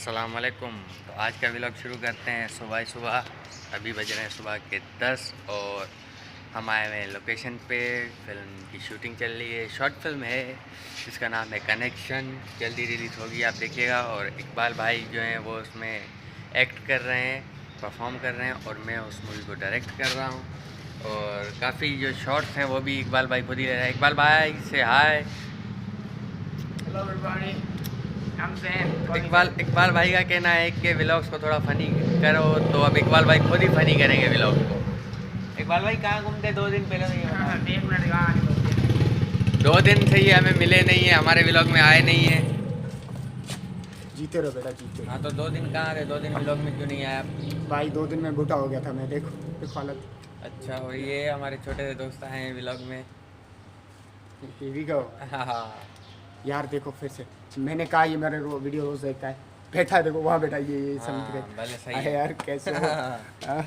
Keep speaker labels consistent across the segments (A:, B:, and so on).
A: अस्सलाम वालेकुम। तो आज का व्लॉग शुरू करते हैं सुबह सुबह। अभी बज रहे हैं सुबह के 10 और हम आए हुए हैं लोकेशन पे। फिल्म की शूटिंग चल रही है, शॉर्ट फिल्म है जिसका नाम है कनेक्शन। जल्दी रिलीज़ होगी, आप देखिएगा। और इकबाल भाई जो हैं वो उसमें एक्ट कर रहे हैं, परफॉर्म कर रहे हैं और मैं उस मूवी को डायरेक्ट कर रहा हूँ। और काफ़ी जो शॉर्ट्स हैं वो भी इकबाल भाई खुद ही ले रहे हैं। इकबाल भाई से हाय।
B: हेलो एवरीबॉडी, आई एम ज़ैन।
A: इकबाल भाई का कहना है कि व्लॉग्स को थोड़ा फ़नी करो, तो अब इकबाल भाई खुद ही फ़नी करेंगे व्लॉग को। इकबाल भाई कहाँ घूमते 2 दिन पहले? तो ये
B: 1 मिनट कहाँ
A: 2 दिन से ही हमें मिले नहीं है, हमारे व्लॉग में आए नहीं है।
B: जीते रहो बेटा, जीते।
A: हाँ तो 2 दिन कहाँ रहे? 2 दिन व्लॉग में क्यों नहीं आया आप?
B: भाई 2 दिन में बूढ़ा हो गया था मैं, देखो हालत।
A: अच्छा, और ये हमारे छोटे से दोस्त हैं व्लॉग में।
B: Here we go।
A: हाँ
B: यार देखो फिर से मैंने कहा ये मेरे वीडियो रोज देखता है, बैठा है देखो वहाँ बैठा, ये समझ गए।
A: भले सही
B: अरे
A: है
B: यार कैसे हो? हाँ?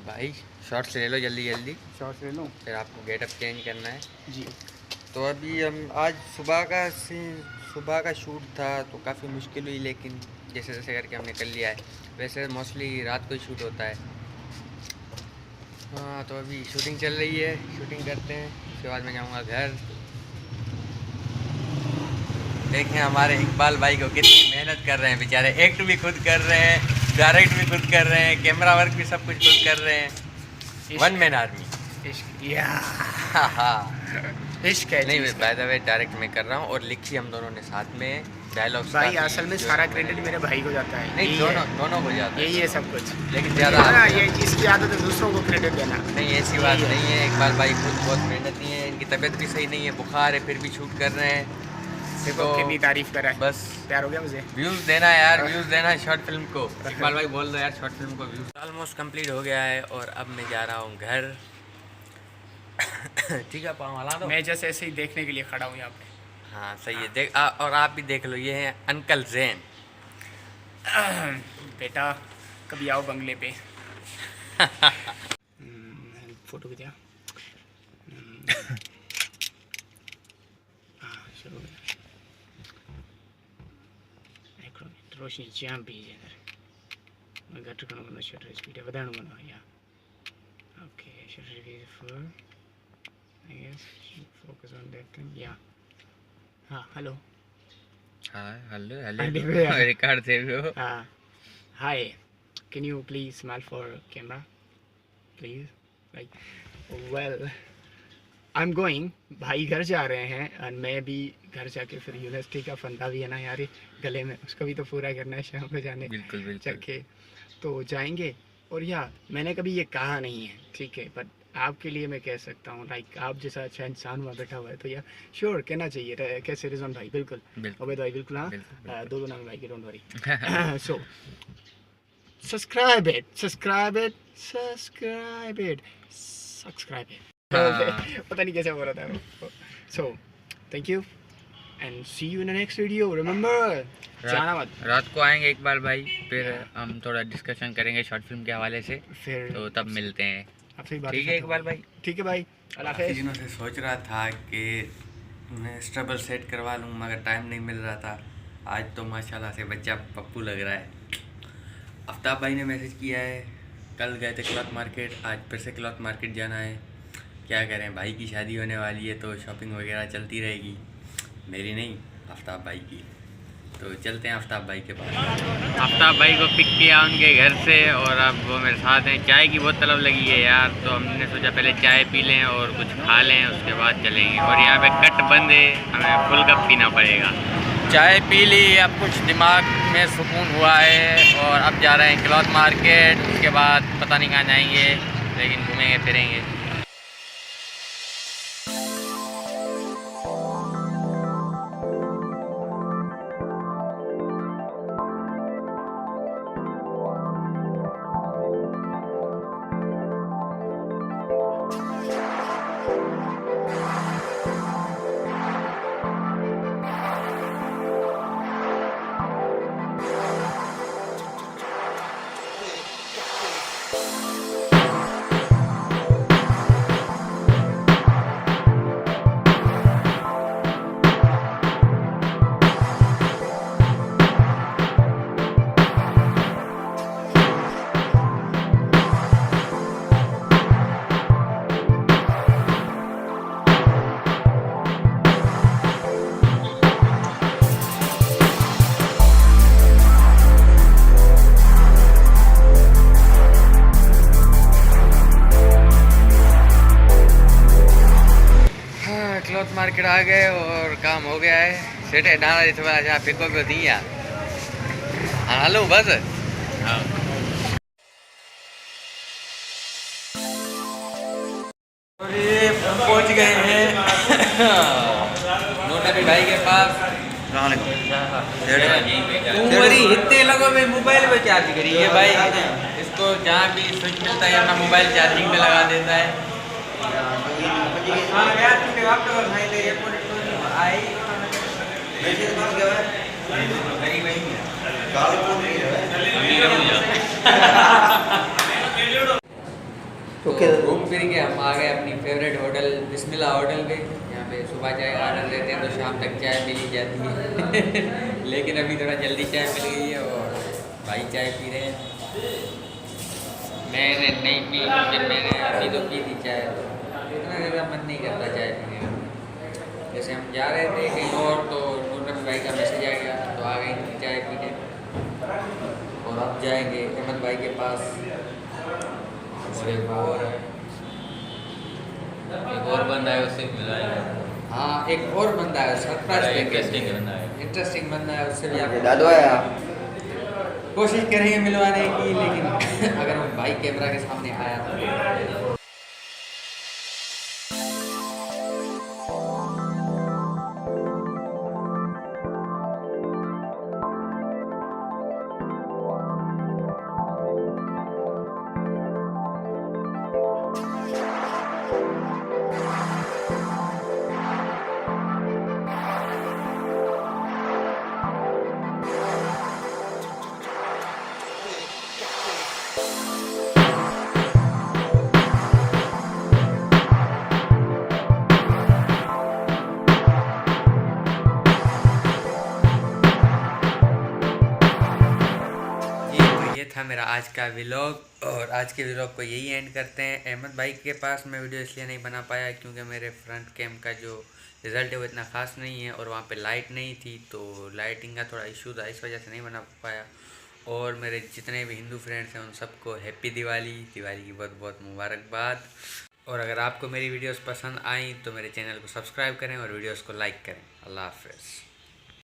A: भाई। शॉर्ट्स ले लो जल्दी जल्दी,
B: शॉर्ट्स ले लूँ
A: फिर आपको गेटअप चेंज करना है
B: जी।
A: तो अभी हम आज सुबह का शूट था तो काफ़ी मुश्किल हुई, लेकिन जैसे जैसे करके हमने कर लिया है। वैसे मोस्टली रात को ही शूट होता है। हाँ तो अभी शूटिंग चल रही है, शूटिंग करते हैं, उसके बाद मैं जाऊँगा घर। देखें हमारे इकबाल भाई को कितनी मेहनत कर रहे हैं बेचारे। एक्ट भी खुद कर रहे हैं, डायरेक्ट भी खुद कर रहे हैं, कैमरा वर्क भी सब कुछ खुद कर रहे हैं। 1 मैन आर्मी।
B: इश्क या
A: हाँ
B: इश्क है
A: नहीं, बाय द वे डायरेक्ट मैं कर रहा हूँ और लिखी हम दोनों ने साथ में। डायलॉग्स
B: भाई असल में सारा क्रेडिट मेरे भाई को जाता है।
A: नहीं, दोनों को जाता है,
B: यही है सब कुछ।
A: लेकिन ज़्यादा
B: ये इसकी आदत है दूसरों को क्रेडिट देना।
A: नहीं, ऐसी बात नहीं है। इकबाल भाई खुद बहुत मेहनती हैं, इनकी तबीयत भी सही नहीं है, बुखार है, फिर भी शूट कर रहे हैं।
B: देखो कितनी तारीफ कर रहा है,
A: बस
B: प्यार हो गया मुझे।
A: व्यूज़ देना है यार, व्यूज़ देना है शॉर्ट फिल्म को। इकबाल भाई बोल दो यार, शॉर्ट फिल्म को व्यूज़। ऑलमोस्ट कंप्लीट हो गया है और अब मैं जा रहा हूँ घर। ठीक है, पाँव हला दो।
B: मैं जैसे ऐसे ही देखने के लिए खड़ा हूँ यहाँ पे।
A: हाँ सही है, देख और आप भी देख लो, ये हैं अंकल जैन।
B: बेटा कभी आओ बंगले पे। फोटो खींचा। शुरू रोशनी जाम पीजे मैं घट करो बनो शटर स्पीड वधाणो बनो या okay shutter speed full I guess focus on that thing या हाँ हेलो
A: हाँ हेलो
B: हेलो
A: रिकॉर्ड थे वो।
B: हाँ hi can you please smile for camera please like well I am going. भाई घर जा रहे हैं और मैं भी घर जाके फिर यूनिवर्सिटी का फंदा भी है ना यार गले में, उसको भी तो पूरा करना है शाम को जाने।
A: बिल्कुल बिल्कुल।
B: चक्के तो जाएंगे। और या मैंने कभी ये कहा नहीं है, ठीक है, बट आपके लिए मैं कह सकता हूँ लाइक आप जैसा अच्छा इंसान हुआ बैठा हुआ है तो यार श्योर कहना चाहिए। कैसे रिजवान भाई? बिल्कुल ओबेद भाई बिल्कुल। हाँ दो नाम भाई के don't worry. So subscribe it पता नहीं कैसे हो रहा था वो। So thank you and see you in the next video. Remember जाना मत।
A: रात को आएंगे इकबाल भाई, फिर हम थोड़ा डिस्कशन करेंगे शॉर्ट फिल्म के हवाले से,
B: फिर
A: तो तब मिलते हैं।
B: आपसे बात।
A: ठीक है इकबाल भाई?
B: ठीक है भाई, अल्लाह
A: काफ़ी
B: हाफिज़।
A: दिनों से सोच रहा था कि मैं स्ट्रबल सेट करवा लूँ, मगर टाइम नहीं मिल रहा था। आज तो माशाल्लाह से बच्चा पप्पू लग रहा है। आफ्ताब भाई ने मैसेज किया है, कल गए थे क्लॉथ मार्केट, आज फिर से क्लॉथ मार्केट जाना है। क्या करें, भाई की शादी होने वाली है तो शॉपिंग वगैरह चलती रहेगी, मेरी नहीं आफ्ताब भाई की। तो चलते हैं आफ्ताब भाई के पास। आफ्ताब भाई को पिक किया उनके घर से और अब वो मेरे साथ हैं। चाय की बहुत तलब लगी है यार, तो हमने सोचा पहले चाय पी लें और कुछ खा लें, उसके बाद चलेंगे। और यहाँ पे कट बंद है, हमें फुल कप पीना पड़ेगा। चाय पी ली, अब कुछ दिमाग में सुकून हुआ है और अब जा रहे हैं क्लॉथ मार्केट। उसके बाद पता नहीं कहाँ जाएंगे, लेकिन घूमेंगे फिरेंगे। मार्केट आ गए और काम हो गया है। सेठ है डाला थोड़ा अच्छा फेंको को दिया। हाँ हेलो बस हाँ पहुंच गए हैं नोटरी भाई के पास। इतने लोगों में मोबाइल में चार्ज करिए भाई, इसको जहाँ भी स्विच मिलता है अपना मोबाइल चार्जिंग में लगा देता है। तो घूम फिर के हम आ गए अपनी फेवरेट होटल बिस्मिल्लाह होटल पे। यहाँ पे सुबह चाय ऑर्डर देते हैं तो शाम तक चाय मिल ही जाती है लेकिन अभी थोड़ा जल्दी चाय मिल गई है और भाई चाय पी रहे हैं। मैंने नहीं पी क्योंकि मैंने अभी तो पी थी चाय, इतना ज़्यादा मन नहीं करता चाय पीने का। जैसे हम जा रहे थे कहीं और तो नूरम भाई का मैसेज आ गया तो आ गई चाय पीने और अब जाएंगे अहमद भाई के पास। और एक और बंदा है उससे मिलाएगा। हाँ एक और बंदा है सरप्राइज इंटरेस्टिंग बंदा है, उससे भी आप दादू आया कोशिश करेंगे मिलवाने की, लेकिन अगर वो भाई कैमरा के सामने आया तो था मेरा आज का व्लॉग। और आज के व्लॉग को यही एंड करते हैं। अहमद भाई के पास मैं वीडियो इसलिए नहीं बना पाया क्योंकि मेरे फ्रंट कैम का जो रिज़ल्ट है वो इतना ख़ास नहीं है और वहाँ पे लाइट नहीं थी, तो लाइटिंग का थोड़ा इशू था, इस वजह से नहीं बना पाया। और मेरे जितने भी हिंदू फ्रेंड्स हैं उन सबको हैप्पी दिवाली की बहुत बहुत मुबारकबाद। और अगर आपको मेरी वीडियोस पसंद आई तो मेरे चैनल को सब्सक्राइब करें और वीडियोस को लाइक करें। अल्लाह हाफ़िज़।